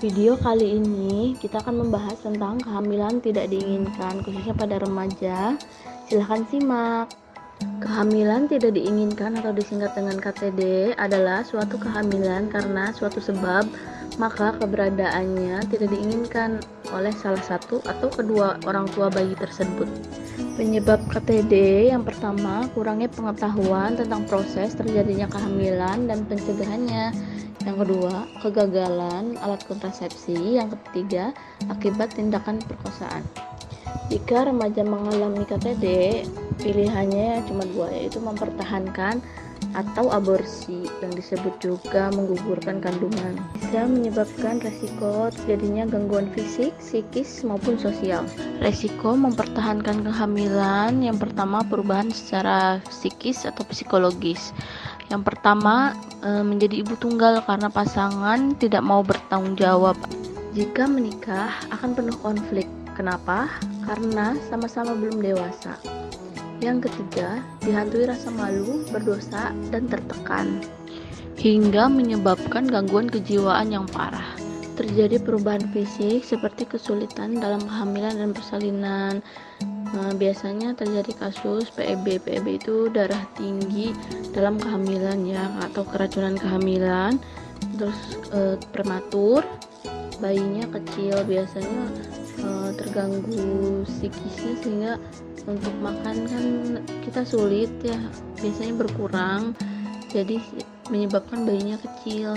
Video kali ini kita akan membahas tentang kehamilan tidak diinginkan, khususnya pada remaja. Silahkan simak. Kehamilan tidak diinginkan atau disingkat dengan KTD adalah suatu kehamilan karena suatu sebab, maka keberadaannya tidak diinginkan oleh salah satu atau kedua orang tua bayi tersebut. Penyebab KTD yang pertama, kurangnya pengetahuan tentang proses terjadinya kehamilan dan pencegahannya. Yang kedua, kegagalan alat kontrasepsi. Yang ketiga, akibat tindakan perkosaan. Jika remaja mengalami KTD, pilihannya cuma dua, yaitu mempertahankan atau aborsi, yang disebut juga menggugurkan kandungan. Bisa menyebabkan resiko terjadinya gangguan fisik, psikis, maupun sosial. Resiko mempertahankan kehamilan yang pertama, perubahan secara psikis atau psikologis. Yang pertama, menjadi ibu tunggal karena pasangan tidak mau bertanggung jawab. Jika menikah akan penuh konflik. Kenapa? Karena sama-sama belum dewasa. Yang ketiga, dihantui rasa malu, berdosa, dan tertekan, hingga menyebabkan gangguan kejiwaan yang parah. Terjadi perubahan fisik seperti kesulitan dalam kehamilan dan persalinan. Biasanya terjadi kasus PEB. PEB itu darah tinggi dalam kehamilan ya, atau keracunan kehamilan. Terus prematur, bayinya kecil, biasanya terganggu psikisnya sehingga untuk makan kan kita sulit ya, biasanya berkurang, jadi menyebabkan bayinya kecil,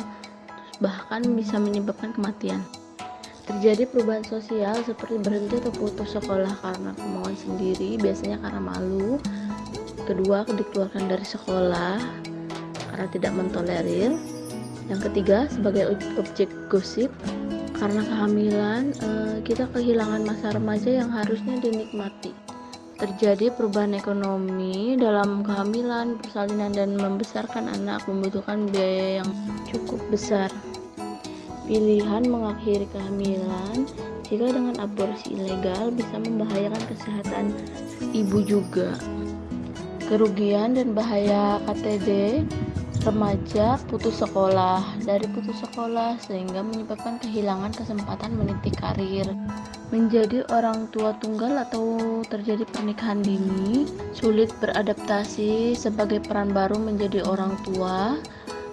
bahkan bisa menyebabkan kematian. Terjadi perubahan sosial seperti berhenti atau putus sekolah karena kemauan sendiri, biasanya karena malu. Kedua, dikeluarkan dari sekolah karena tidak mentolerir. Yang ketiga, sebagai objek gosip karena kehamilan, kita kehilangan masa remaja yang harusnya dinikmati. Terjadi perubahan ekonomi dalam kehamilan, persalinan, dan membesarkan anak membutuhkan biaya yang cukup besar. Pilihan mengakhiri kehamilan jika dengan aborsi ilegal bisa membahayakan kesehatan ibu juga. Kerugian dan bahaya KTD, remaja putus sekolah. Dari putus sekolah sehingga menyebabkan kehilangan kesempatan meniti karir. Menjadi orang tua tunggal atau terjadi pernikahan dini, sulit beradaptasi sebagai peran baru menjadi orang tua,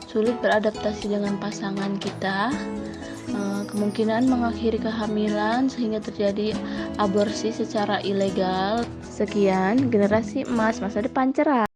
sulit beradaptasi dengan pasangan kita, kemungkinan mengakhiri kehamilan sehingga terjadi aborsi secara ilegal. Sekian, generasi emas masa depan cerah.